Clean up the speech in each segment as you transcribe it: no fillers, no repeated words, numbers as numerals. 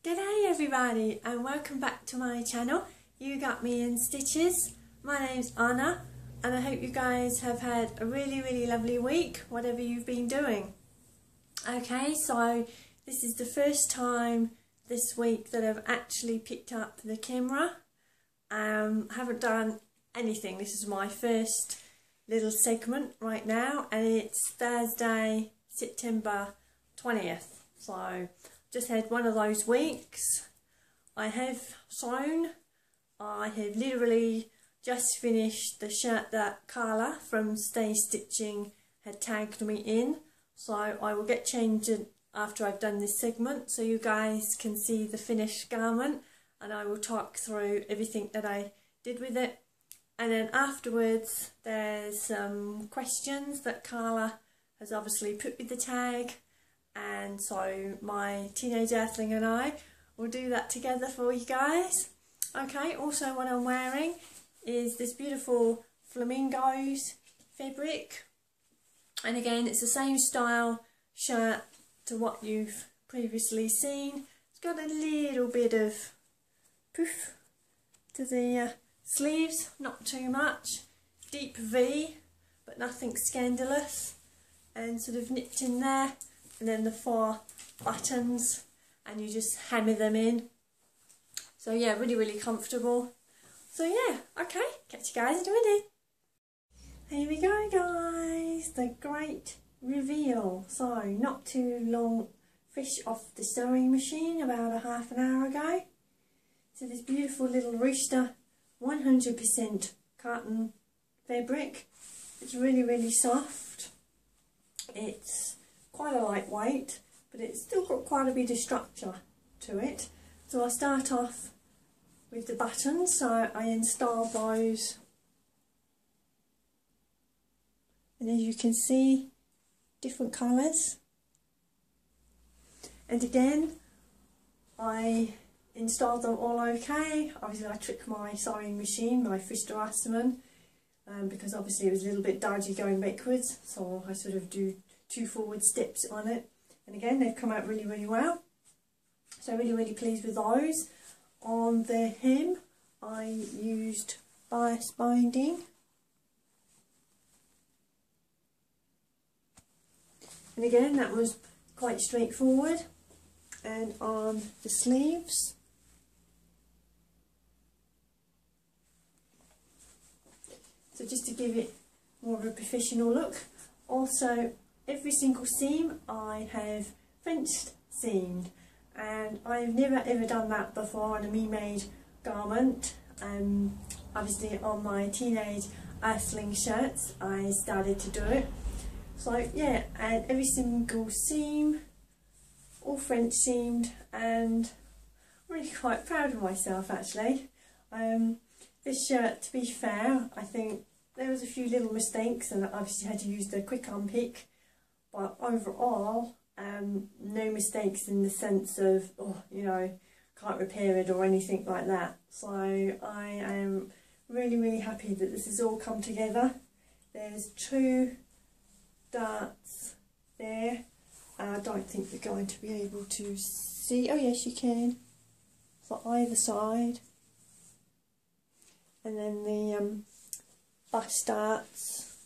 G'day everybody and welcome back to my channel. You got me in stitches. My name's Anna and I hope you guys have had a really lovely week, whatever you've been doing. Okay, so this is the first time this week that I've actually picked up the camera. Haven't done anything. This is my first little segment right now and it's Thursday, September 20th. So just had one of those weeks. I have sewn. I have literally just finished the shirt that Carla from Stay Stitching had tagged me in. So I will get changed after I've done this segment so you guys can see the finished garment, and I will talk through everything that I did with it. And then afterwards there's some questions that Carla has obviously put with the tag, and so my teenage earthling and I will do that together for you guys. Okay, also what I'm wearing is this beautiful flamingos fabric, and again it's the same style shirt to what you've previously seen. It's got a little bit of poof to the sleeves, not too much, deep V but nothing scandalous, and sort of nipped in there, and then the 4 buttons and you just hammer them in. So yeah, really comfortable. So yeah, okay, catch you guys in a minute. Here we go guys, the great reveal. So not too long fresh off the sewing machine, about a half an hour ago. So this beautiful little rooster 100% cotton fabric. It's really soft. It's quite a lightweight, but it's still got quite a bit of structure to it. So I'll start off with the buttons. So I installed those, and as you can see, different colours. And again, I installed them all okay. Obviously I tricked my sewing machine, my Frister Asserman, because obviously it was a little bit dodgy going backwards, so I sort of do 2 forward steps on it, and again they've come out really well. So really pleased with those. On the hem I used bias binding, and again that was quite straightforward. And on the sleeves, so just to give it more of a professional look, also every single seam I have French seamed, and I've never ever done that before on a me-made garment. Obviously on my teenage earthling shirts I started to do it. So yeah, and every single seam all French seamed, and I'm really quite proud of myself actually. This shirt, to be fair, I think there was a few little mistakes and I obviously had to use the quick unpick, but overall no mistakes in the sense of, oh, you know, can't repair it or anything like that. So I am really happy that this has all come together. There's 2 darts there. I don't think you're going to be able to see. Oh yes, you can. For either side. And then the bust darts.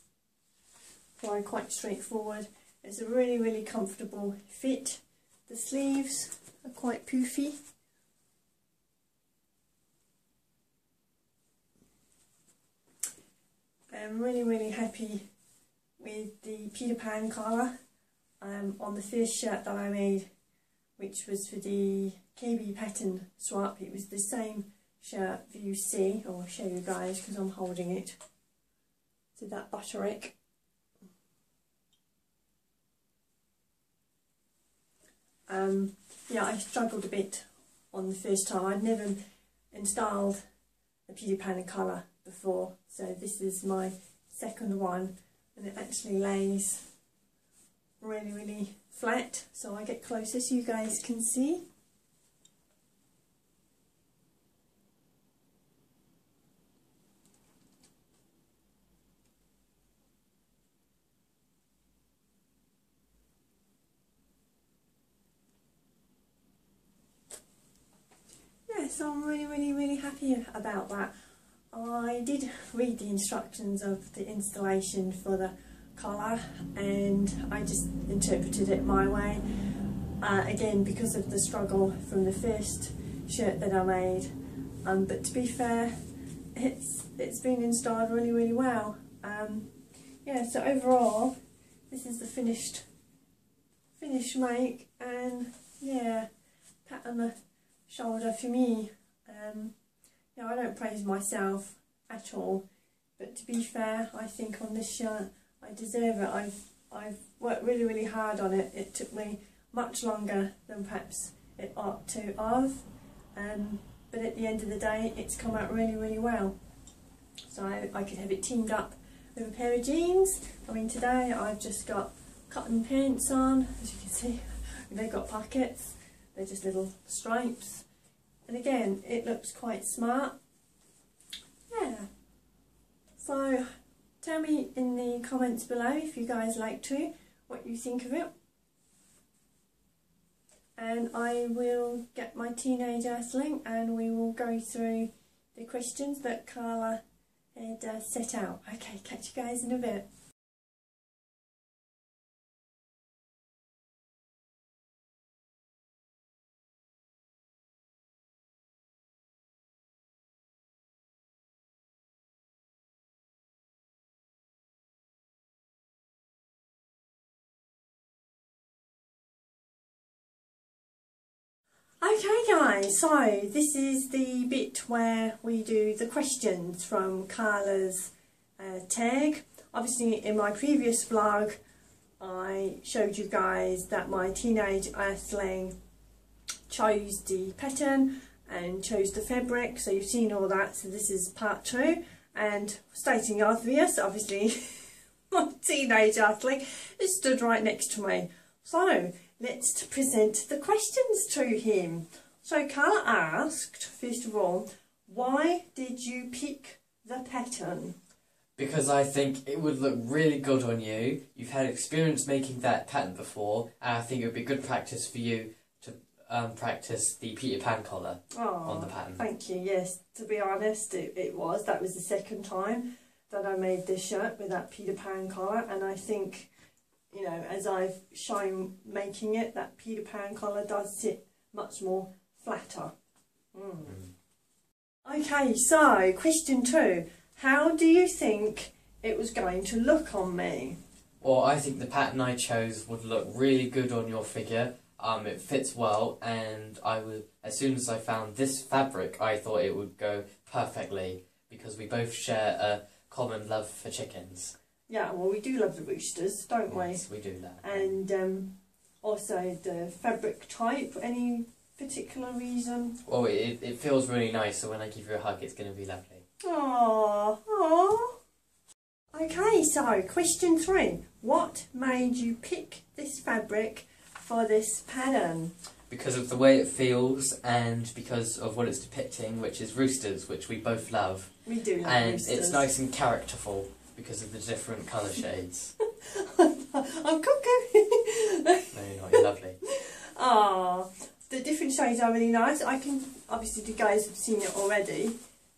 So quite straightforward. It's a really comfortable fit. The sleeves are quite poofy. I'm really happy with the Peter Pan colour. On the first shirt that I made, which was for the KB pattern swap, it was the same shirt that you see. I'll show you guys because I'm holding it. So that butterick. Yeah, I struggled a bit on the first time. I'd never installed the Peter Pan colour before, so this is my second one, and it actually lays really flat. So I get closer so you guys can see. so I'm really happy about that. I did read the instructions of the installation for the collar and I just interpreted it my way. Again, because of the struggle from the first shirt that I made. But to be fair, it's been installed really well. Yeah, so overall, this is the finished make, and yeah, pat on the shoulder for me. Yeah, I don't praise myself at all, but to be fair, I think on this shirt I deserve it. I've worked really hard on it. It took me much longer than perhaps it ought to have, but at the end of the day, it's come out really well. So I could have it teamed up with a pair of jeans. I mean, today I've just got cotton pants on, as you can see. They've got pockets. They're just little stripes. And again, it looks quite smart. Yeah. So, tell me in the comments below if you guys like to, what you think of it. And I will get my teenage Earthling and we will go through the questions that Carla had set out. Okay, catch you guys in a bit. Okay guys, so this is the bit where we do the questions from Carla's tag. Obviously in my previous vlog I showed you guys that my teenage Earthling chose the pattern and chose the fabric, so you've seen all that. So this is part 2, and stating obvious, obviously my teenage Earthling is stood right next to me. So let's present the questions to him. So Carla asked, first of all, why did you pick the pattern? Because I think it would look really good on you. You've had experience making that pattern before, and I think it would be good practice for you to practice the Peter Pan collar on the pattern. Thank you. Yes, to be honest, it was. That was the second time that I made this shirt with that Peter Pan collar, and I think, you know, as I've shown making it, that Peter Pan collar does sit much more flatter. Okay, so question 2. How do you think it was going to look on me? Well, I think the pattern I chose would look really good on your figure. It fits well, and as soon as I found this fabric, I thought it would go perfectly, because we both share a common love for chickens. Yeah, well, we do love the roosters, don't we? Yes, we do that. And also the fabric type, any particular reason? Well, it feels really nice, so when I give you a hug, it's going to be lovely. Aww, aww. Okay, so question 3. What made you pick this fabric for this pattern? Because of the way it feels, and because of what it's depicting, which is roosters, which we both love. We do love and roosters. And it's nice and characterful because of the different colour shades. I'm cuckoo. No, you're not. You're lovely. Ah, the different shades are really nice. I can, obviously you guys have seen it already,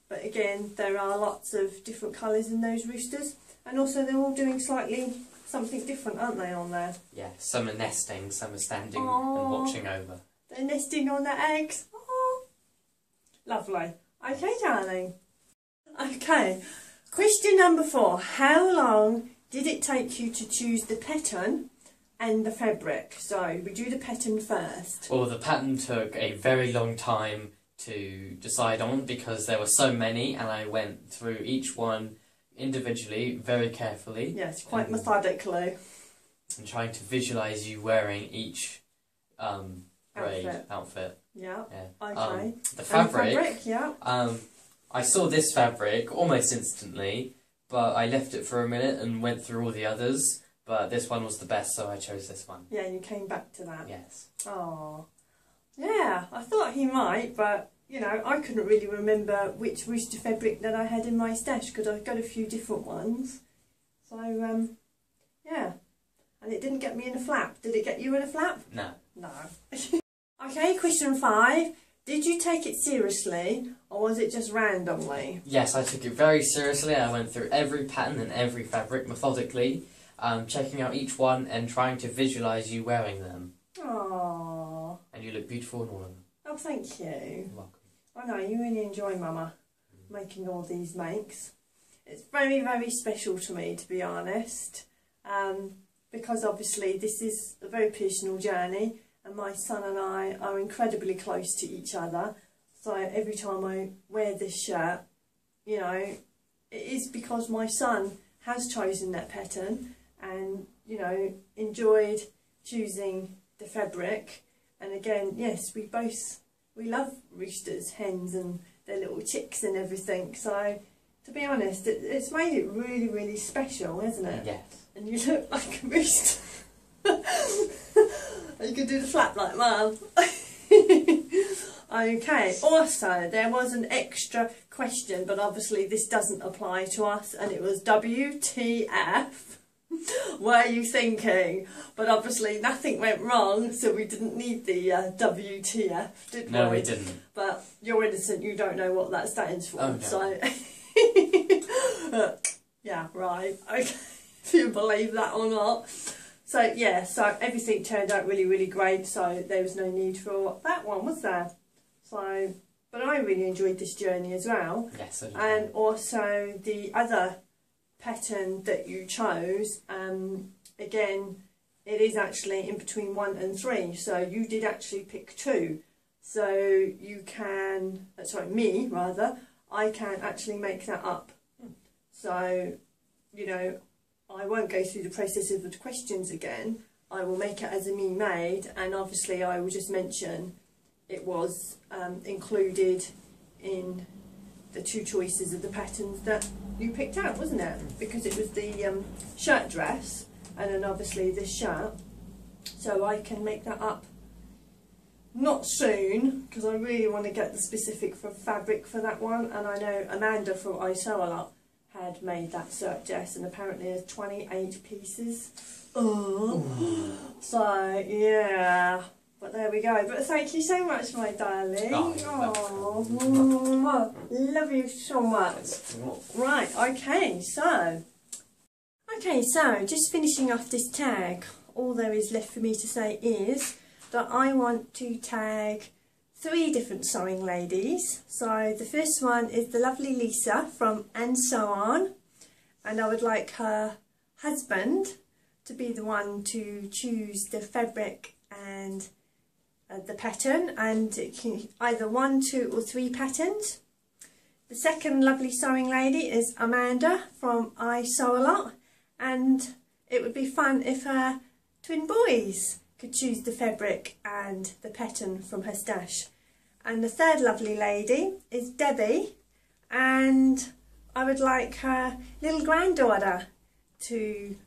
but again, there are lots of different colours in those roosters, and also they're all doing slightly something different, aren't they, on there? Yeah, some are nesting, some are standing and watching over. They're nesting on their eggs. Aww. Lovely. Okay, darling. Okay, question number 4. How long did it take you to choose the pattern and the fabric? So, we do the pattern first. Well, the pattern took a very long time to decide on, because there were so many, and I went through each one individually, very carefully. Yes, quite methodically. And trying to visualise you wearing each outfit. Yeah. Okay. The fabric, yeah. I saw this fabric almost instantly, but I left it for a minute and went through all the others. But this one was the best, so I chose this one. Yeah, and you came back to that. Yes. Oh. Yeah, I thought he might, but you know, I couldn't really remember which rooster fabric that I had in my stash, because I've got a few different ones. So, yeah. And it didn't get me in a flap. Did it get you in a flap? No. No. Okay, question 5. Did you take it seriously, or was it just randomly? Yes, I took it very seriously. I went through every pattern and every fabric methodically, checking out each one and trying to visualise you wearing them. Aww. And you look beautiful in all of them. Oh, thank you. You're welcome. I know, you really enjoy Mama making all these makes. It's very, very special to me, to be honest, because obviously this is a very personal journey, and my son and I are incredibly close to each other. So every time I wear this shirt, you know, it is because my son has chosen that pattern and, you know, enjoyed choosing the fabric. And again, yes, we love roosters, hens and their little chicks and everything. So to be honest, it's made it really, really special, isn't it? Yes. And you look like a rooster. You could do the flap like Mum. Okay, also there was an extra question, but obviously this doesn't apply to us, and it was WTF were you thinking? But obviously nothing went wrong, so we didn't need the WTF, did we? No, we didn't. But you're innocent, you don't know what that stands for. Oh, no. So yeah, right. Okay, if you believe that or not. So yeah, so everything turned out really, really great. So there was no need for that one, was there? So, but I really enjoyed this journey as well. Yes, I did. And also the other pattern that you chose, again, it is actually in between 1 and 3. So you did actually pick 2. So you can, sorry, me rather, I can actually make that up. So, you know, I won't go through the process of the questions again. I will make it as a me made, and obviously I will just mention it was included in the 2 choices of the patterns that you picked out, wasn't it? Because it was the shirt dress and then obviously this shirt. So I can make that up, not soon, because I really want to get the specific for fabric for that one. And I know Amanda from I Sew A Lot had made that shirt dress, and apparently there's 28 pieces. Oh. So yeah, but there we go. But thank you so much, my darling. Oh, love you so much. Right, okay, so just finishing off this tag, all there is left for me to say is that I want to tag 3 different sewing ladies. So the first one is the lovely Lisa from And So On, and I would like her husband to be the one to choose the fabric and the pattern, and it can either 1, 2 or 3 patterns. The second lovely sewing lady is Amanda from I Sew A Lot, and it would be fun if her twin boys could choose the fabric and the pattern from her stash. And the third lovely lady is Debbie, and I would like her little granddaughter to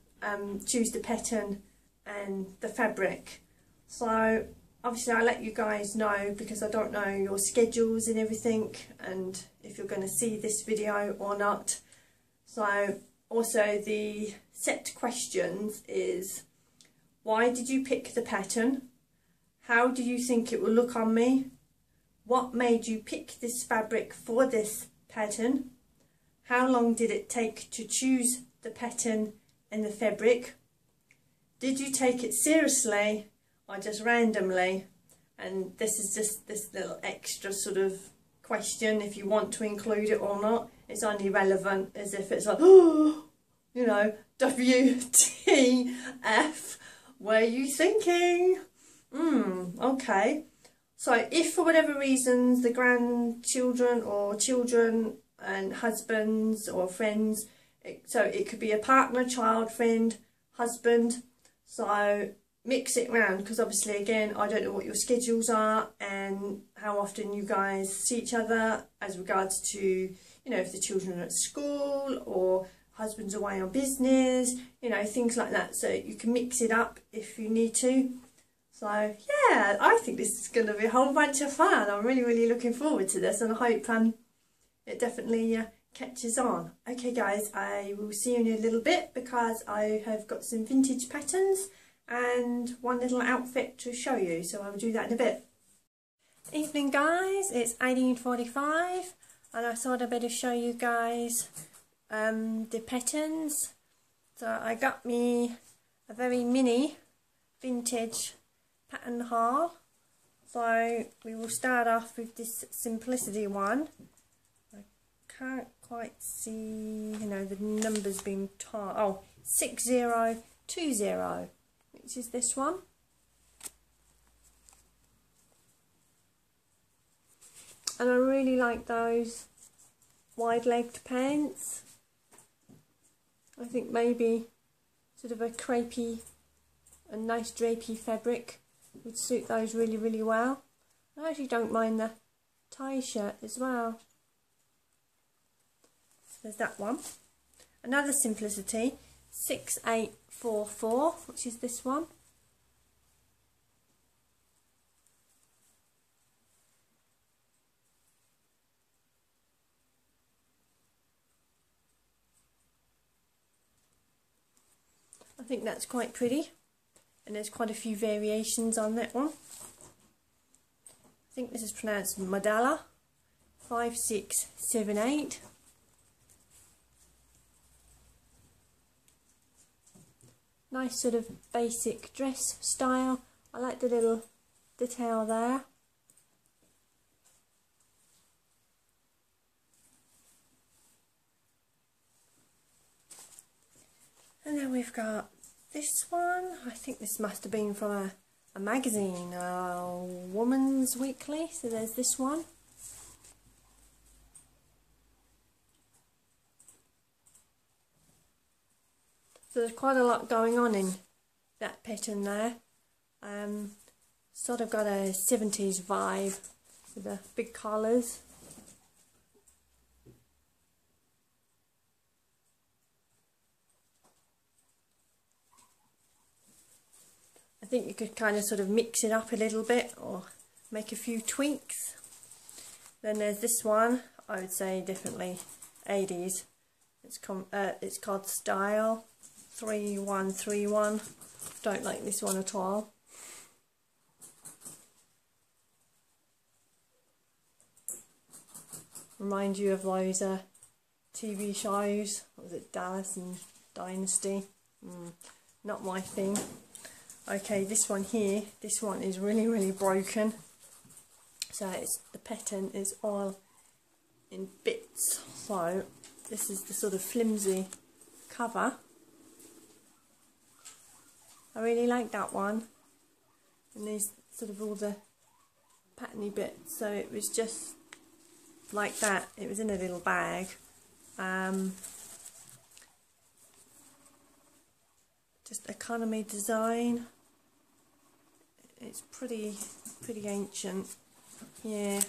choose the pattern and the fabric. So obviously I'll let you guys know, because I don't know your schedules and everything, and if you're going to see this video or not. So also the set questions is: why did you pick the pattern? How do you think it will look on me? What made you pick this fabric for this pattern? How long did it take to choose the pattern and the fabric? Did you take it seriously or just randomly? And this is just this little extra sort of question, if you want to include it or not. It's only relevant as if it's like, oh, you know, WTF, were you thinking? Okay. So if for whatever reasons the grandchildren or children and husbands or friends, so it could be a partner, child, friend, husband, so mix it round, because obviously again I don't know what your schedules are and how often you guys see each other as regards to, you know, if the children are at school or husband's away on business, you know, things like that. So you can mix it up if you need to. So yeah, I think this is going to be a whole bunch of fun. I'm really, really looking forward to this, and I hope it definitely catches on. Okay guys, I will see you in a little bit, because I have got some vintage patterns and one little outfit to show you, so I will do that in a bit. Evening guys, it's 18:45 and I thought I'd better show you guys the patterns. So I got me a very mini vintage pattern haul. So we will start off with this simplicity one. I can't quite see, the numbers being tall. Oh, 6020, which is this one. And I really like those wide-legged pants. I think maybe sort of a crepey, a nice drapey fabric would suit those really, really well. I actually don't mind the tie shirt as well. So there's that one. Another simplicity, 6844, which is this one. I think that's quite pretty, and there's quite a few variations on that one. I think this is pronounced Madala, 5678. Nice sort of basic dress style. I like the little detail there. And then we've got this one. I think this must have been from a magazine, Woman's Weekly. So there's this one. So there's quite a lot going on in that pattern there. Sort of got a 70s vibe with the big collars. I think you could kind of sort of mix it up a little bit or make a few tweaks. Then there's this one, I would say definitely 80s. It's called Style 3131. Don't like this one at all. Remind you of those TV shows. What was it, Dallas and Dynasty? Not my thing. Okay, this one here, this one is really, really broken. So the pattern is all in bits. So this is the sort of flimsy cover. I really like that one. And these sort of all the patterny bits. So it was just like that. It was in a little bag. Just economy design. It's pretty ancient. Yeah,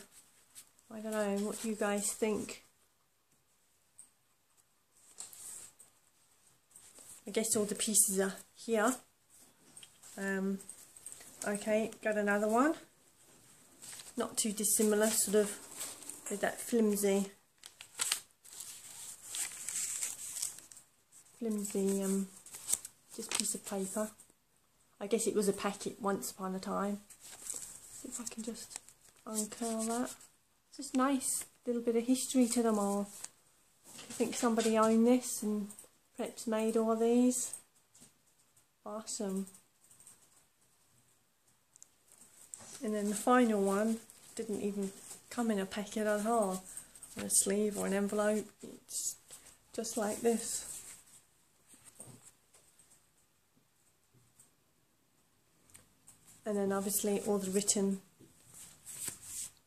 I don't know, what do you guys think? I guess all the pieces are here. Okay, got another one. Not too dissimilar, sort of with that flimsy just piece of paper. I guess it was a packet once upon a time. See if I can just uncurl that. It's just nice, little bit of history to them all. I think somebody owned this and perhaps made all these. Awesome. And then the final one didn't even come in a packet at all, on a sleeve or an envelope. It's just like this. And then obviously all the written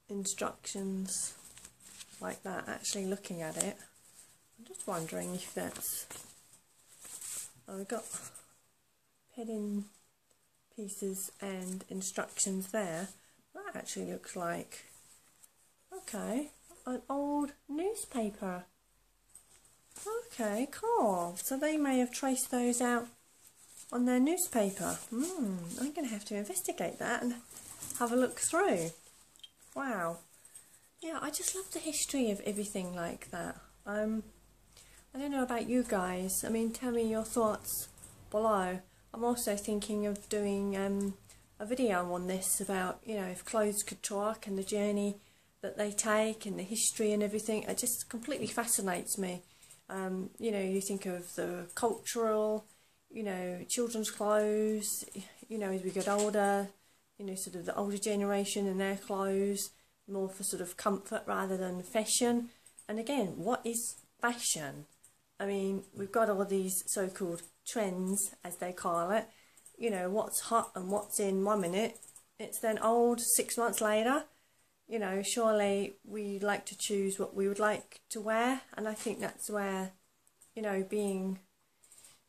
instructions like that. Actually looking at it, I'm just wondering if that's... Oh, we've got padding pieces and instructions there. That actually looks like, okay, an old newspaper. Okay, cool. So they may have traced those out on their newspaper. I'm going to have to investigate that and have a look through. Wow. Yeah, I just love the history of everything like that. I don't know about you guys. I mean, tell me your thoughts below. I'm also thinking of doing a a video on this about, you know, if clothes could talk and the journey that they take and the history and everything. It just completely fascinates me. You know, you think of the cultural, you know, children's clothes, you know, as we get older, you know, sort of the older generation and their clothes, more for sort of comfort rather than fashion. And again, what is fashion? I mean, we've got all these so-called trends, as they call it. You know, what's hot and what's in 1 minute, it's then old 6 months later. You know, surely we like to choose what we would like to wear, and I think that's where, you know, being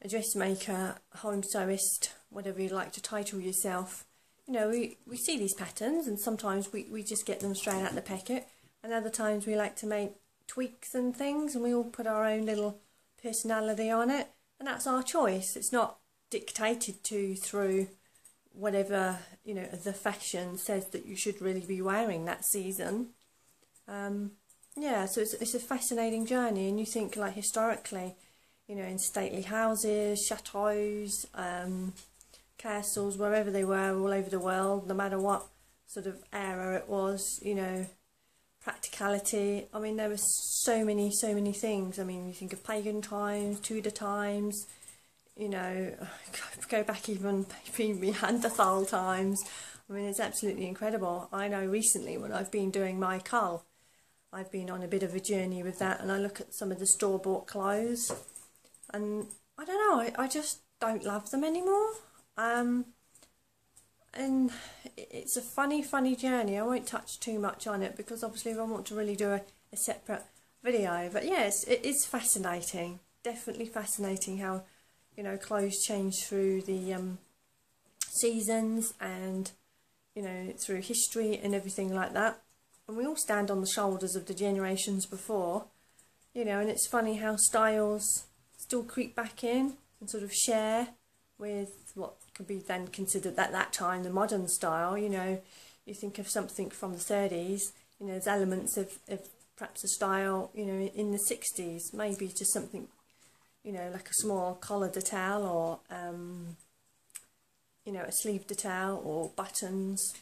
a dressmaker, home sewist, whatever you like to title yourself, you know, we see these patterns and sometimes we just get them straight out of the packet, and other times we like to make tweaks and things, and we all put our own little personality on it, and that's our choice. It's not dictated to through whatever, you know, the fashion says that you should really be wearing that season. Yeah, so it's a fascinating journey, and you think, like, historically, you know, in stately houses, chateaus, castles, wherever they were, all over the world, no matter what sort of era it was, you know, practicality. I mean, there were so many things. I mean, you think of pagan times, Tudor times, you know, go back even Neanderthal times. I mean, it's absolutely incredible. I know recently when I've been doing my cull, I've been on a bit of a journey with that, and I look at some of the store-bought clothes, and I don't know, I just don't love them anymore. And it's a funny journey. I won't touch too much on it because obviously I want to really do a separate video. But yes, it is fascinating, definitely fascinating how, you know, clothes change through the seasons and, you know, through history and everything like that. And we all stand on the shoulders of the generations before, you know, and it's funny how styles still creep back in and sort of share with what could be then considered at that time the modern style. You know, you think of something from the 30s, you know, there's elements of perhaps a style, you know, in the 60s, maybe just something, you know, like a small collar detail or, you know, a sleeve detail or buttons.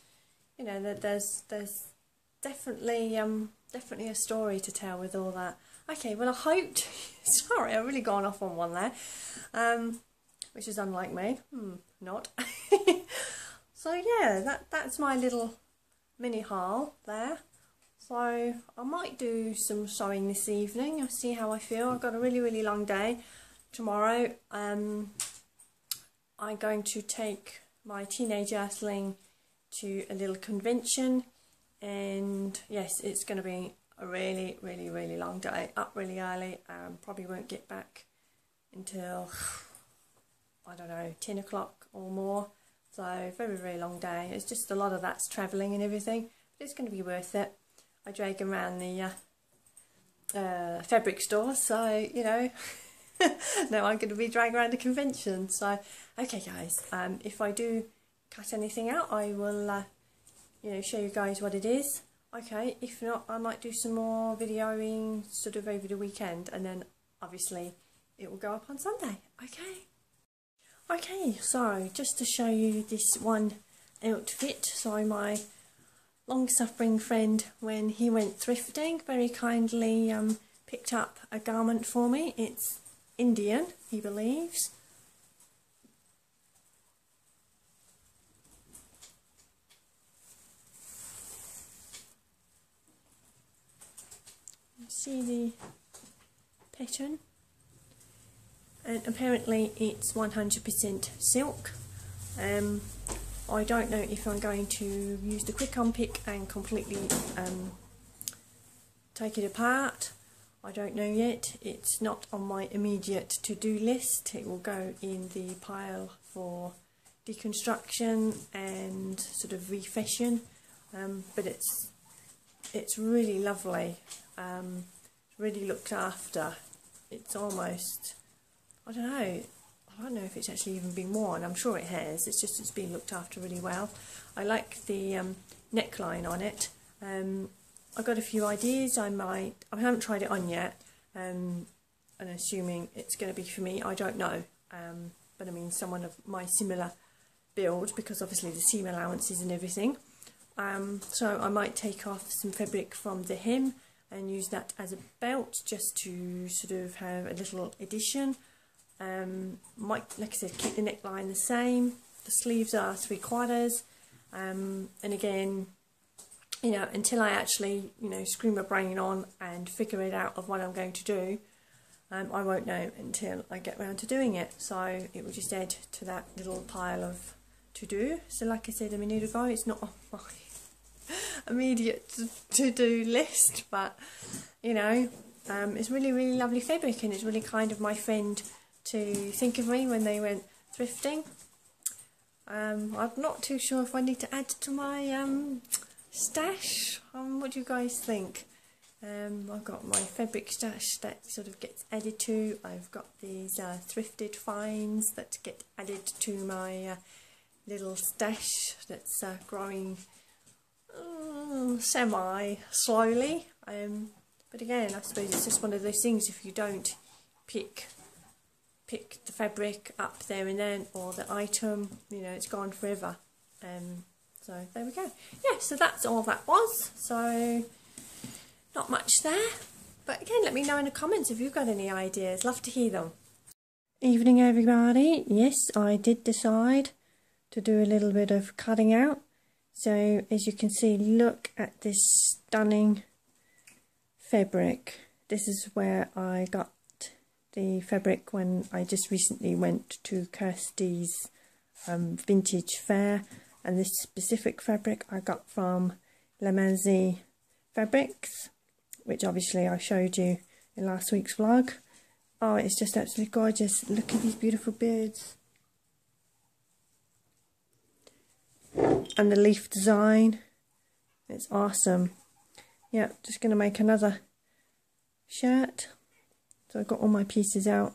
You know, there's definitely a story to tell with all that. Okay, well, I hope, sorry, I've really gone off on one there, which is unlike me, not. So yeah, that's my little mini haul there. So I might do some sewing this evening. I'll see how I feel. I've got a really long day tomorrow. I'm going to take my teenage earthling to a little convention, and yes, it's going to be a really long day. Up really early. Probably won't get back until, I don't know, 10 o'clock or more. So very long day. It's just a lot of that's travelling and everything, but it's going to be worth it. I drag him around the fabric store, so, you know, now I'm going to be dragged around the convention. So, okay guys, if I do cut anything out, I will, you know, show you guys what it is. Okay, if not, I might do some more videoing sort of over the weekend, and then obviously it will go up on Sunday. Okay, so just to show you this one outfit, so my long-suffering friend, when he went thrifting, very kindly picked up a garment for me. It's Indian, he believes. You see the pattern? And apparently it's 100% silk. I don't know if I'm going to use the quick unpick and completely take it apart. I don't know yet. It's not on my immediate to-do list. It will go in the pile for deconstruction and sort of refashion. But it's really lovely. Really looked after. It's almost, I don't know if it's actually even been worn. I'm sure it has. It's just it's been looked after really well. I like the neckline on it. I've got a few ideas. I haven't tried it on yet, and assuming it's going to be for me, I don't know. But I mean, someone of my similar build, because obviously the seam allowances and everything. So I might take off some fabric from the hem and use that as a belt, just to sort of have a little addition. Might, like I said, keep the neckline the same. The sleeves are 3/4, and again, you know, until I actually, you know, screw my brain on and figure it out of what I'm going to do, I won't know until I get round to doing it. So it will just add to that little pile of to do. So like I said a minute ago, it's not on my immediate to-do list, but you know, it's really, really lovely fabric, and it's really kind of my friend to think of me when they went thrifting. I'm not too sure if I need to add to my stash. What do you guys think? I've got my fabric stash that sort of gets added to. I've got these thrifted finds that get added to my little stash that's growing semi-slowly. But again, I suppose it's just one of those things, if you don't pick the fabric up there and then, or the item, you know, it's gone forever. So there we go. Yeah, so that's all that was. So not much there. But again, let me know in the comments if you've got any ideas. Love to hear them. Evening, everybody. Yes, I did decide to do a little bit of cutting out. So as you can see, look at this stunning fabric. This is where I got the fabric when I just recently went to Kirsty's vintage fair, and this specific fabric I got from La Manzi Fabrics, which obviously I showed you in last week's vlog. Oh, it's just absolutely gorgeous. Look at these beautiful birds. And the leaf design, it's awesome. Yeah, just going to make another shirt. So I've got all my pieces out.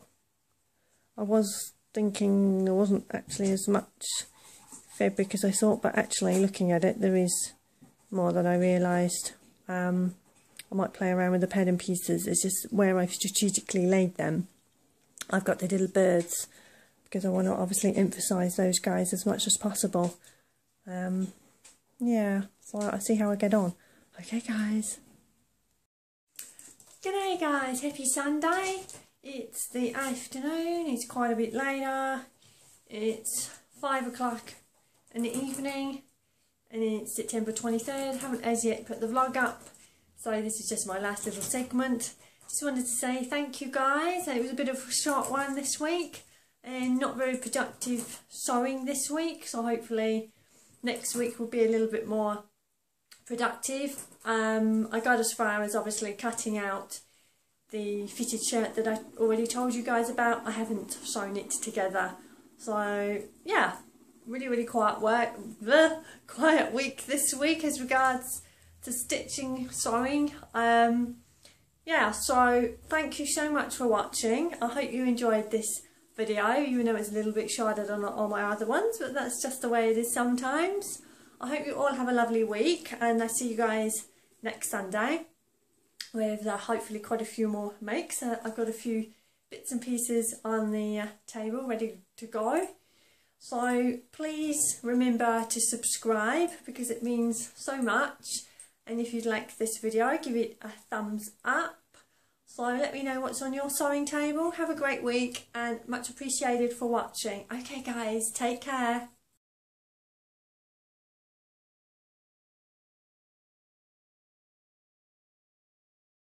I was thinking there wasn't actually as much fabric as I thought, but actually looking at it, there is more than I realised. I might play around with the pattern pieces. It's just where I've strategically laid them. I've got the little birds because I want to obviously emphasise those guys as much as possible. Yeah, so I'll see how I get on. Okay, guys. G'day, guys. Happy Sunday. It's the afternoon. It's quite a bit later. It's 5 o'clock in the evening, and it's September 23rd. Haven't as yet put the vlog up, so this is just my last little segment. Just wanted to say thank you, guys. It was a bit of a short one this week, and not very productive sewing this week, so hopefully next week will be a little bit more productive. I got as far as obviously cutting out the fitted shirt that I already told you guys about. I haven't sewn it together, so yeah, really quiet week this week as regards to stitching, sewing. Yeah, so thank you so much for watching. I hope you enjoyed this video, even though it's a little bit shorter than all my other ones, but that's just the way it is sometimes. I hope you all have a lovely week, and I see you guys next Sunday with hopefully quite a few more makes. I've got a few bits and pieces on the table ready to go. So please remember to subscribe because it means so much. And if you'd like this video, give it a thumbs up. So let me know what's on your sewing table. Have a great week and much appreciated for watching. Okay guys, take care.